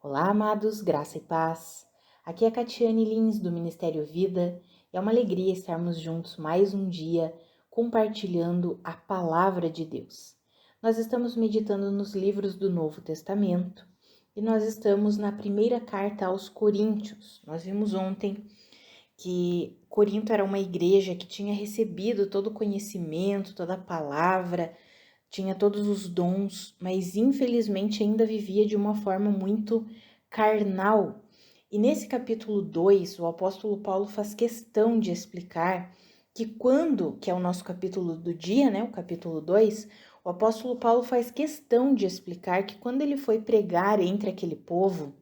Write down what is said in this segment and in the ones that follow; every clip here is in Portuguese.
Olá, amados, graça e paz. Aqui é a Catiane Lins, do Ministério Vida, e é uma alegria estarmos juntos mais um dia compartilhando a Palavra de Deus. Nós estamos meditando nos livros do Novo Testamento e nós estamos na primeira carta aos Coríntios. Nós vimos ontem que Corinto era uma igreja que tinha recebido todo o conhecimento, toda a palavra, tinha todos os dons, mas infelizmente ainda vivia de uma forma muito carnal. E nesse capítulo 2, o apóstolo Paulo faz questão de explicar que é o nosso capítulo do dia, né, o capítulo 2, o apóstolo Paulo faz questão de explicar que quando ele foi pregar entre aquele povo,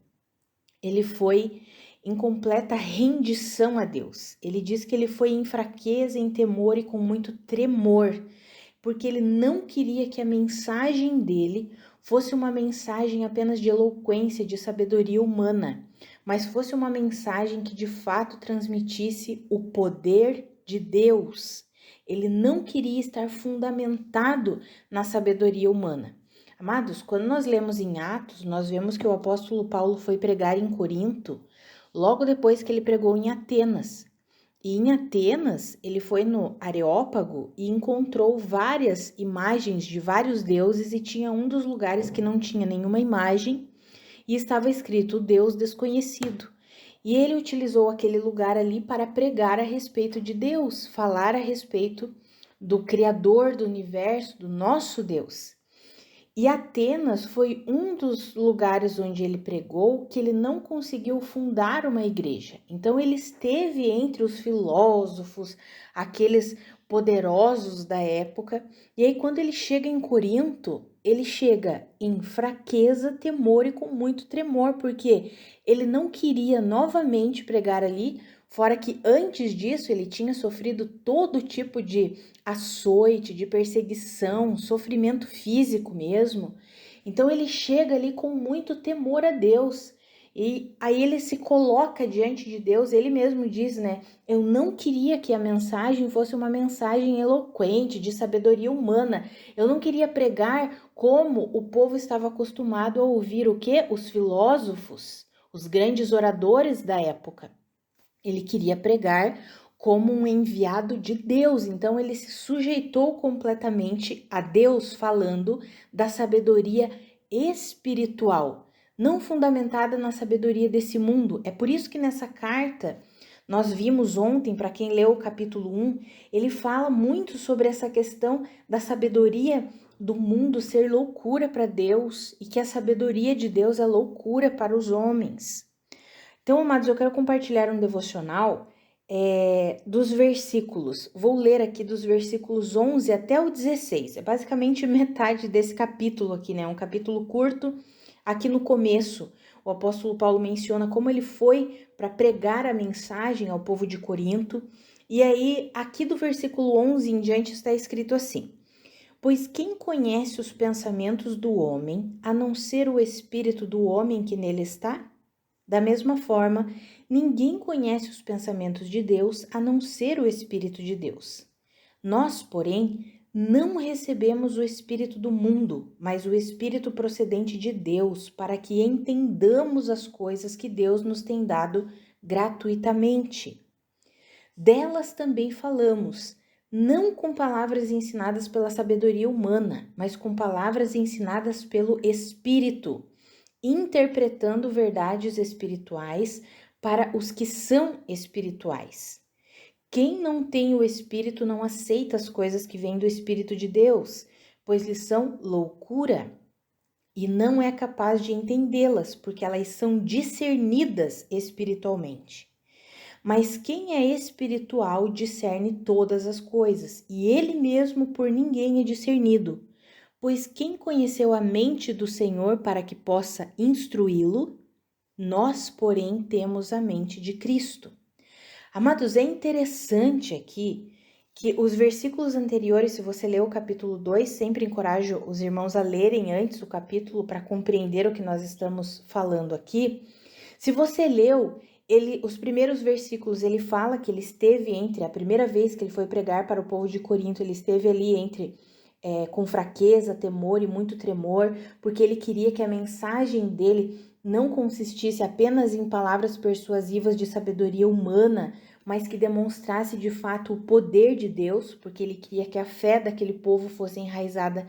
ele foi em completa rendição a Deus. Ele diz que ele foi em fraqueza, em temor e com muito tremor, porque ele não queria que a mensagem dele fosse uma mensagem apenas de eloquência, de sabedoria humana, mas fosse uma mensagem que de fato transmitisse o poder de Deus. Ele não queria estar fundamentado na sabedoria humana. Amados, quando nós lemos em Atos, nós vemos que o apóstolo Paulo foi pregar em Corinto, logo depois que ele pregou em Atenas. E em Atenas, ele foi no Areópago e encontrou várias imagens de vários deuses e tinha um dos lugares que não tinha nenhuma imagem e estava escrito Deus desconhecido. E ele utilizou aquele lugar ali para pregar a respeito de Deus, falar a respeito do Criador do universo, do nosso Deus. E Atenas foi um dos lugares onde ele pregou que ele não conseguiu fundar uma igreja. Então ele esteve entre os filósofos, aqueles poderosos da época. E aí quando ele chega em Corinto, ele chega em fraqueza, temor e com muito tremor, porque ele não queria novamente pregar ali, fora que antes disso ele tinha sofrido todo tipo de açoite, de perseguição, sofrimento físico mesmo. Então ele chega ali com muito temor a Deus. E aí ele se coloca diante de Deus, ele mesmo diz, né? Eu não queria que a mensagem fosse uma mensagem eloquente, de sabedoria humana. Eu não queria pregar como o povo estava acostumado a ouvir o quê? Os filósofos, os grandes oradores da época. Ele queria pregar como um enviado de Deus, então ele se sujeitou completamente a Deus, falando da sabedoria espiritual, não fundamentada na sabedoria desse mundo. É por isso que nessa carta, nós vimos ontem, para quem leu o capítulo 1, ele fala muito sobre essa questão da sabedoria do mundo ser loucura para Deus e que a sabedoria de Deus é loucura para os homens. Então, amados, eu quero compartilhar um devocional dos versículos. Vou ler aqui dos versículos 11 até o 16. É basicamente metade desse capítulo aqui, né? Um capítulo curto. Aqui no começo, o apóstolo Paulo menciona como ele foi para pregar a mensagem ao povo de Corinto. E aí, aqui do versículo 11 em diante, está escrito assim: Pois quem conhece os pensamentos do homem, a não ser o espírito do homem que nele está? Da mesma forma, ninguém conhece os pensamentos de Deus a não ser o Espírito de Deus. Nós, porém, não recebemos o Espírito do mundo, mas o Espírito procedente de Deus, para que entendamos as coisas que Deus nos tem dado gratuitamente. Delas também falamos, não com palavras ensinadas pela sabedoria humana, mas com palavras ensinadas pelo Espírito, interpretando verdades espirituais para os que são espirituais. Quem não tem o Espírito não aceita as coisas que vêm do Espírito de Deus, pois lhes são loucura e não é capaz de entendê-las, porque elas são discernidas espiritualmente. Mas quem é espiritual discerne todas as coisas, e ele mesmo por ninguém é discernido. Pois quem conheceu a mente do Senhor para que possa instruí-lo? Nós, porém, temos a mente de Cristo. Amados, é interessante aqui que os versículos anteriores, se você ler o capítulo 2, sempre encorajo os irmãos a lerem antes o capítulo para compreender o que nós estamos falando aqui. Se você leu, os primeiros versículos, ele fala que ele esteve entre, a primeira vez que ele foi pregar para o povo de Corinto, ele esteve ali com fraqueza, temor e muito tremor, porque ele queria que a mensagem dele não consistisse apenas em palavras persuasivas de sabedoria humana, mas que demonstrasse de fato o poder de Deus, porque ele queria que a fé daquele povo fosse enraizada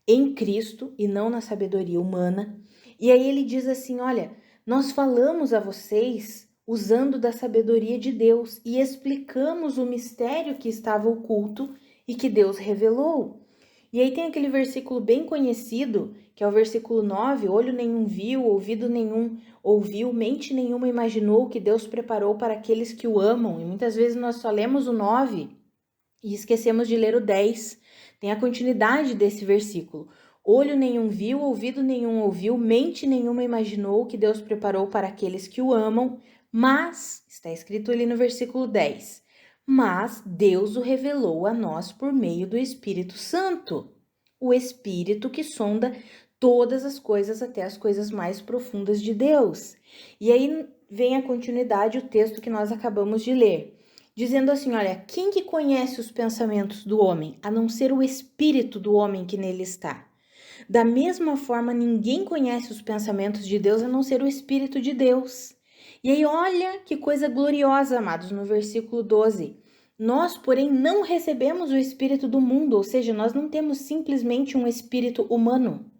em Cristo e não na sabedoria humana. E aí ele diz assim: olha, nós falamos a vocês usando da sabedoria de Deus e explicamos o mistério que estava oculto e que Deus revelou. E aí tem aquele versículo bem conhecido, que é o versículo 9: olho nenhum viu, ouvido nenhum ouviu, mente nenhuma imaginou o que Deus preparou para aqueles que o amam. E muitas vezes nós só lemos o 9 e esquecemos de ler o 10. Tem a continuidade desse versículo. Olho nenhum viu, ouvido nenhum ouviu, mente nenhuma imaginou o que Deus preparou para aqueles que o amam, mas, está escrito ali no versículo 10, mas Deus o revelou a nós por meio do Espírito Santo, o Espírito que sonda todas as coisas, até as coisas mais profundas de Deus. E aí vem a continuidade, o texto que nós acabamos de ler, dizendo assim: olha, quem que conhece os pensamentos do homem, a não ser o espírito do homem que nele está? Da mesma forma, ninguém conhece os pensamentos de Deus, a não ser o Espírito de Deus. E aí, olha que coisa gloriosa, amados, no versículo 12. Nós, porém, não recebemos o espírito do mundo, ou seja, nós não temos simplesmente um espírito humano.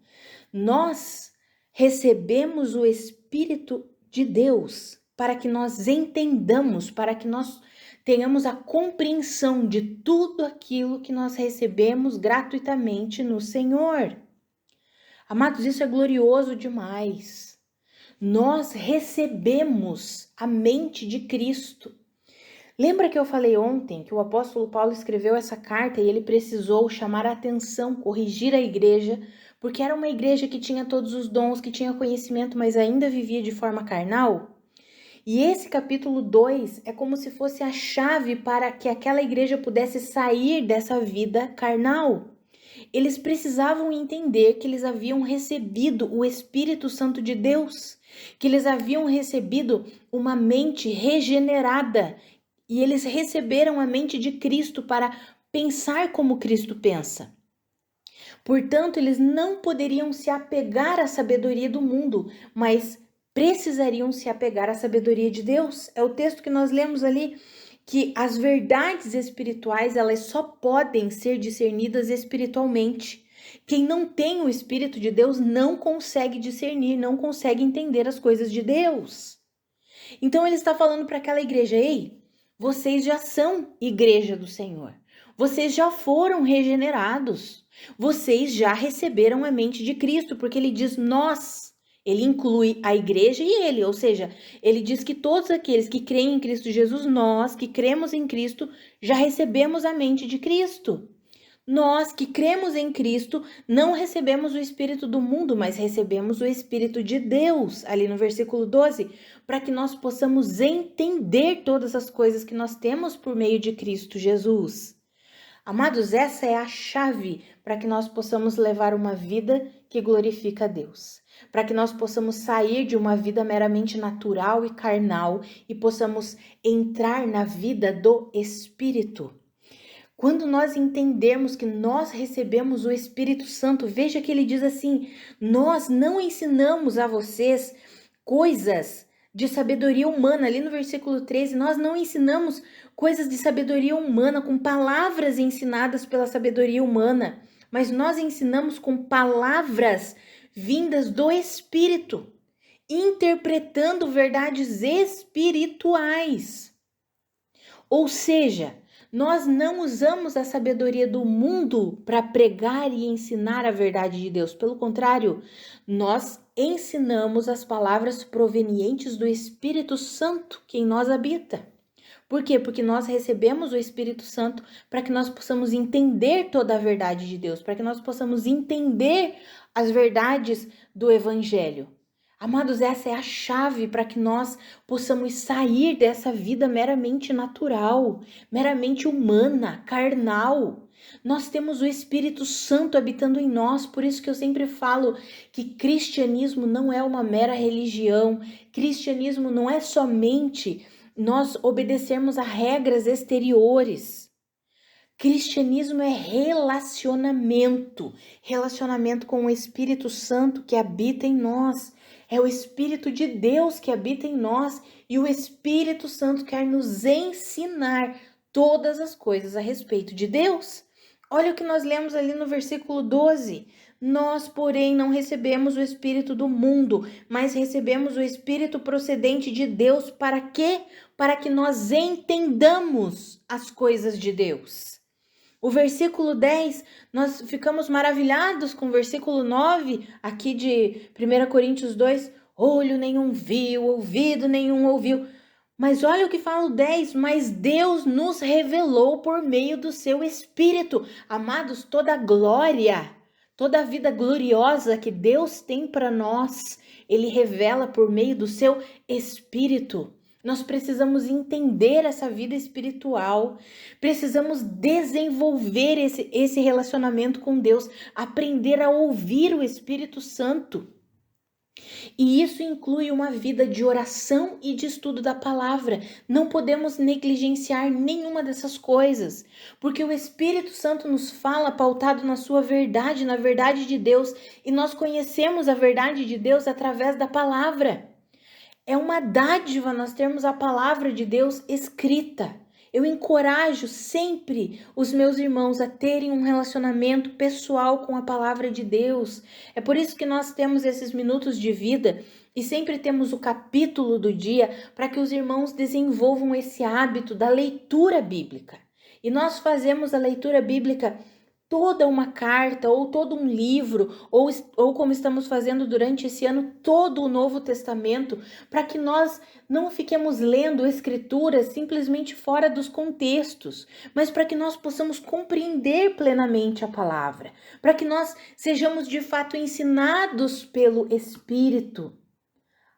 Nós recebemos o Espírito de Deus para que nós entendamos, para que nós tenhamos a compreensão de tudo aquilo que nós recebemos gratuitamente no Senhor. Amados, isso é glorioso demais. Nós recebemos a mente de Cristo. Lembra que eu falei ontem que o apóstolo Paulo escreveu essa carta e ele precisou chamar a atenção, corrigir a igreja, porque era uma igreja que tinha todos os dons, que tinha conhecimento, mas ainda vivia de forma carnal? E esse capítulo 2 é como se fosse a chave para que aquela igreja pudesse sair dessa vida carnal. Eles precisavam entender que eles haviam recebido o Espírito Santo de Deus, que eles haviam recebido uma mente regenerada, e eles receberam a mente de Cristo para pensar como Cristo pensa. Portanto, eles não poderiam se apegar à sabedoria do mundo, mas precisariam se apegar à sabedoria de Deus. É o texto que nós lemos ali, que as verdades espirituais, elas só podem ser discernidas espiritualmente. Quem não tem o Espírito de Deus não consegue discernir, não consegue entender as coisas de Deus. Então ele está falando para aquela igreja: ei, vocês já são igreja do Senhor. Vocês já foram regenerados. Vocês já receberam a mente de Cristo, porque ele diz nós. Ele inclui a igreja e ele, ou seja, ele diz que todos aqueles que creem em Cristo Jesus, nós que cremos em Cristo, já recebemos a mente de Cristo. Nós que cremos em Cristo não recebemos o Espírito do mundo, mas recebemos o Espírito de Deus, ali no versículo 12, para que nós possamos entender todas as coisas que nós temos por meio de Cristo Jesus. Amados, essa é a chave para que nós possamos levar uma vida que glorifica a Deus, para que nós possamos sair de uma vida meramente natural e carnal e possamos entrar na vida do Espírito. Quando nós entendermos que nós recebemos o Espírito Santo, veja que ele diz assim: nós não ensinamos a vocês coisas de sabedoria humana. Ali no versículo 13, nós não ensinamos coisas de sabedoria humana com palavras ensinadas pela sabedoria humana, mas nós ensinamos com palavras vindas do Espírito, interpretando verdades espirituais. Ou seja, nós não usamos a sabedoria do mundo para pregar e ensinar a verdade de Deus. Pelo contrário, nós ensinamos as palavras provenientes do Espírito Santo que em nós habita. Por quê? Porque nós recebemos o Espírito Santo para que nós possamos entender toda a verdade de Deus, para que nós possamos entender as verdades do Evangelho. Amados, essa é a chave para que nós possamos sair dessa vida meramente natural, meramente humana, carnal. Nós temos o Espírito Santo habitando em nós, por isso que eu sempre falo que cristianismo não é uma mera religião, cristianismo não é somente nós obedecermos a regras exteriores. Cristianismo é relacionamento com o Espírito Santo que habita em nós. É o Espírito de Deus que habita em nós e o Espírito Santo quer nos ensinar todas as coisas a respeito de Deus. Olha o que nós lemos ali no versículo 12. Nós, porém, não recebemos o Espírito do mundo, mas recebemos o Espírito procedente de Deus. Para quê? Para que nós entendamos as coisas de Deus. O versículo 10, nós ficamos maravilhados com o versículo 9, aqui de 1 Coríntios 2, olho nenhum viu, ouvido nenhum ouviu. Mas olha o que fala o 10, mas Deus nos revelou por meio do seu Espírito. Amados, toda a glória, toda a vida gloriosa que Deus tem para nós, Ele revela por meio do seu Espírito. Nós precisamos entender essa vida espiritual, precisamos desenvolver esse relacionamento com Deus, aprender a ouvir o Espírito Santo. E isso inclui uma vida de oração e de estudo da palavra. Não podemos negligenciar nenhuma dessas coisas, porque o Espírito Santo nos fala pautado na sua verdade, na verdade de Deus, e nós conhecemos a verdade de Deus através da palavra. É uma dádiva nós termos a palavra de Deus escrita. Eu encorajo sempre os meus irmãos a terem um relacionamento pessoal com a palavra de Deus. É por isso que nós temos esses minutos de vida e sempre temos o capítulo do dia para que os irmãos desenvolvam esse hábito da leitura bíblica. E nós fazemos a leitura bíblica toda uma carta, ou todo um livro, ou como estamos fazendo durante esse ano, todo o Novo Testamento, para que nós não fiquemos lendo escrituras simplesmente fora dos contextos, mas para que nós possamos compreender plenamente a palavra, para que nós sejamos de fato ensinados pelo Espírito.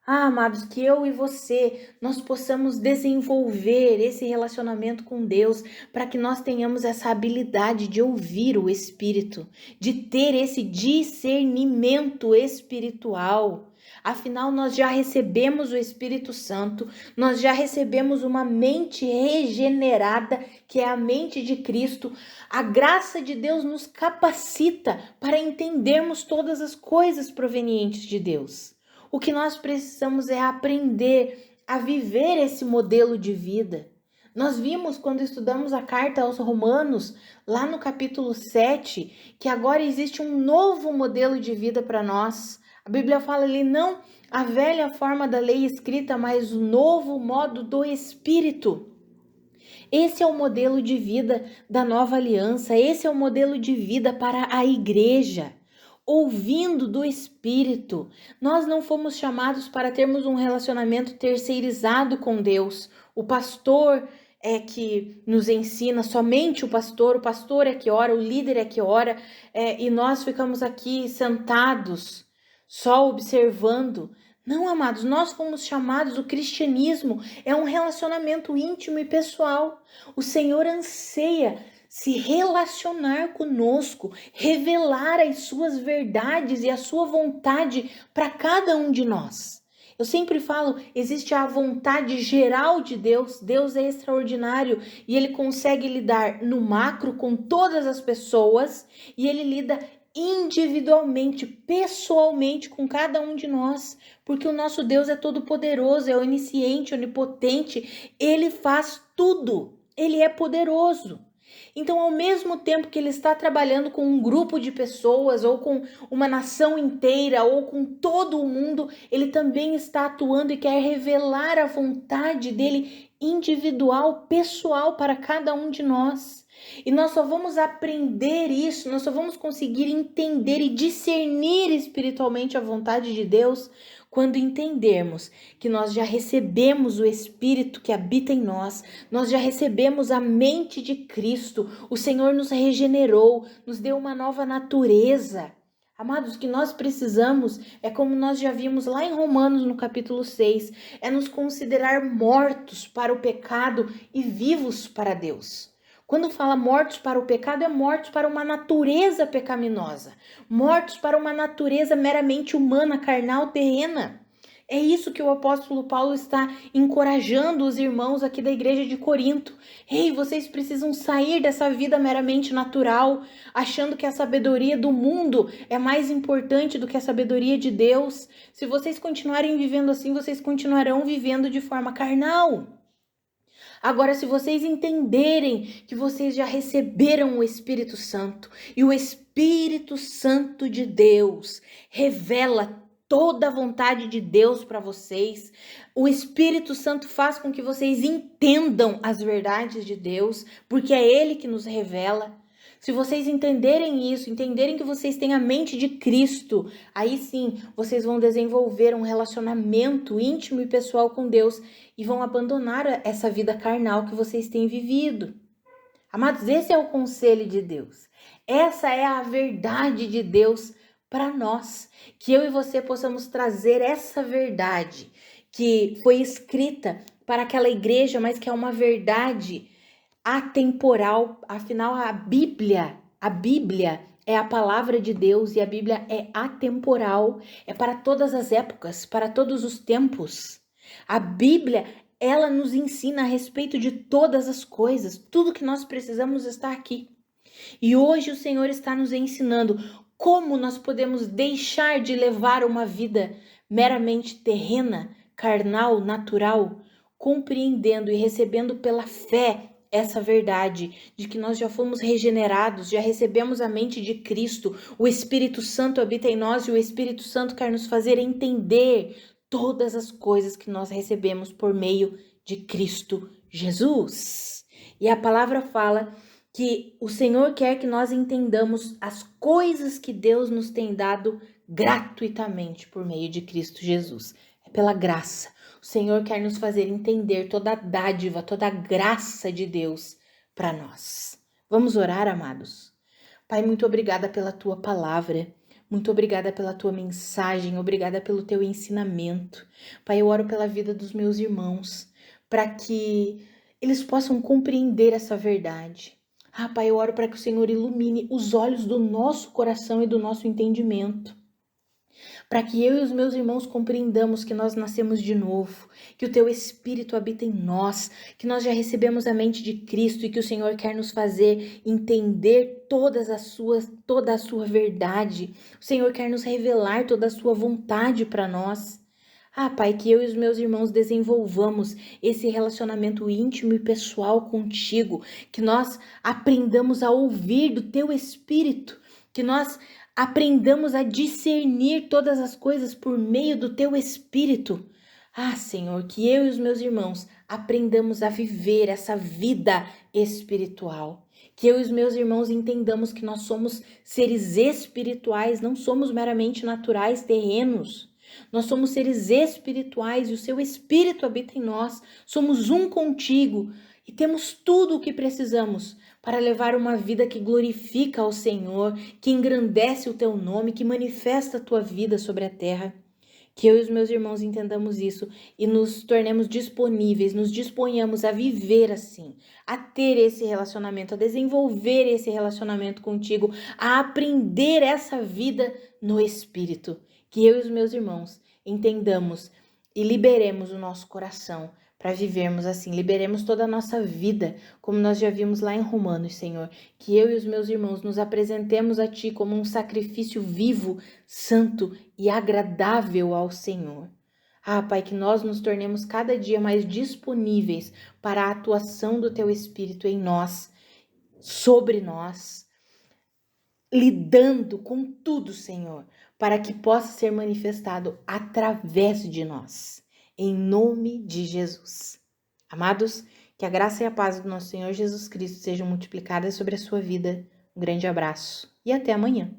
Amados, que eu e você, nós possamos desenvolver esse relacionamento com Deus para que nós tenhamos essa habilidade de ouvir o Espírito, de ter esse discernimento espiritual. Afinal, nós já recebemos o Espírito Santo, nós já recebemos uma mente regenerada, que é a mente de Cristo. A graça de Deus nos capacita para entendermos todas as coisas provenientes de Deus. O que nós precisamos é aprender a viver esse modelo de vida. Nós vimos quando estudamos a carta aos Romanos, lá no capítulo 7, que agora existe um novo modelo de vida para nós. A Bíblia fala ali, não a velha forma da lei escrita, mas o novo modo do Espírito. Esse é o modelo de vida da nova aliança, esse é o modelo de vida para a igreja. Ouvindo do Espírito. Nós não fomos chamados para termos um relacionamento terceirizado com Deus. O pastor é que nos ensina, somente o pastor é que ora, o líder é que ora, e nós ficamos aqui sentados, só observando. Não, amados, nós fomos chamados, o cristianismo é um relacionamento íntimo e pessoal. O Senhor anseia se relacionar conosco, revelar as suas verdades e a sua vontade para cada um de nós. Eu sempre falo, existe a vontade geral de Deus, Deus é extraordinário e Ele consegue lidar no macro com todas as pessoas e Ele lida individualmente, pessoalmente com cada um de nós, porque o nosso Deus é todo poderoso, é onisciente, onipotente, Ele faz tudo, Ele é poderoso. Então, ao mesmo tempo que ele está trabalhando com um grupo de pessoas, ou com uma nação inteira, ou com todo o mundo, ele também está atuando e quer revelar a vontade dele individual, pessoal para cada um de nós. E nós só vamos aprender isso, nós só vamos conseguir entender e discernir espiritualmente a vontade de Deus quando entendermos que nós já recebemos o Espírito que habita em nós, nós já recebemos a mente de Cristo, o Senhor nos regenerou, nos deu uma nova natureza. Amados, o que nós precisamos é, como nós já vimos lá em Romanos no capítulo 6, é nos considerar mortos para o pecado e vivos para Deus. Quando fala mortos para o pecado, é mortos para uma natureza pecaminosa, mortos para uma natureza meramente humana, carnal, terrena, É isso que o apóstolo Paulo está encorajando os irmãos aqui da igreja de Corinto. Ei, vocês precisam sair dessa vida meramente natural, achando que a sabedoria do mundo é mais importante do que a sabedoria de Deus. Se vocês continuarem vivendo assim, vocês continuarão vivendo de forma carnal. Agora, se vocês entenderem que vocês já receberam o Espírito Santo e o Espírito Santo de Deus revela toda a vontade de Deus para vocês, o Espírito Santo faz com que vocês entendam as verdades de Deus, porque é Ele que nos revela. Se vocês entenderem isso, entenderem que vocês têm a mente de Cristo, aí sim vocês vão desenvolver um relacionamento íntimo e pessoal com Deus e vão abandonar essa vida carnal que vocês têm vivido. Amados, esse é o conselho de Deus. Essa é a verdade de Deus para nós. Que eu e você possamos trazer essa verdade que foi escrita para aquela igreja, mas que é uma verdade atemporal. Afinal, a Bíblia é a palavra de Deus e a Bíblia é atemporal, é para todas as épocas, para todos os tempos. A Bíblia, ela nos ensina a respeito de todas as coisas, tudo que nós precisamos está aqui. E hoje o Senhor está nos ensinando como nós podemos deixar de levar uma vida meramente terrena, carnal, natural, compreendendo e recebendo pela fé essa verdade de que nós já fomos regenerados, já recebemos a mente de Cristo, o Espírito Santo habita em nós e o Espírito Santo quer nos fazer entender todas as coisas que nós recebemos por meio de Cristo Jesus. E a palavra fala que o Senhor quer que nós entendamos as coisas que Deus nos tem dado gratuitamente por meio de Cristo Jesus. É pela graça. O Senhor quer nos fazer entender toda a dádiva, toda a graça de Deus para nós. Vamos orar, amados? Pai, muito obrigada pela tua palavra. Muito obrigada pela tua mensagem, obrigada pelo teu ensinamento. Pai, eu oro pela vida dos meus irmãos, para que eles possam compreender essa verdade. Pai, eu oro para que o Senhor ilumine os olhos do nosso coração e do nosso entendimento, para que eu e os meus irmãos compreendamos que nós nascemos de novo, que o teu Espírito habita em nós, que nós já recebemos a mente de Cristo e que o Senhor quer nos fazer entender toda a sua verdade. O Senhor quer nos revelar toda a sua vontade para nós. Pai, que eu e os meus irmãos desenvolvamos esse relacionamento íntimo e pessoal contigo, que nós aprendamos a ouvir do teu Espírito, que nós aprendamos a discernir todas as coisas por meio do teu Espírito. Senhor, que eu e os meus irmãos aprendamos a viver essa vida espiritual. Que eu e os meus irmãos entendamos que nós somos seres espirituais, não somos meramente naturais, terrenos. Nós somos seres espirituais e o seu Espírito habita em nós. Somos um contigo e temos tudo o que precisamos para levar uma vida que glorifica ao Senhor, que engrandece o teu nome, que manifesta a tua vida sobre a terra. Que eu e os meus irmãos entendamos isso e nos tornemos disponíveis, nos disponhamos a viver assim, a ter esse relacionamento, a desenvolver esse relacionamento contigo, a aprender essa vida no Espírito. Que eu e os meus irmãos entendamos e liberemos o nosso coração para vivermos assim, liberemos toda a nossa vida, como nós já vimos lá em Romanos, Senhor. Que eu e os meus irmãos nos apresentemos a Ti como um sacrifício vivo, santo e agradável ao Senhor. Pai, que nós nos tornemos cada dia mais disponíveis para a atuação do Teu Espírito em nós, sobre nós, lidando com tudo, Senhor, para que possa ser manifestado através de nós, em nome de Jesus. Amados, que a graça e a paz do nosso Senhor Jesus Cristo sejam multiplicadas sobre a sua vida. Um grande abraço e até amanhã.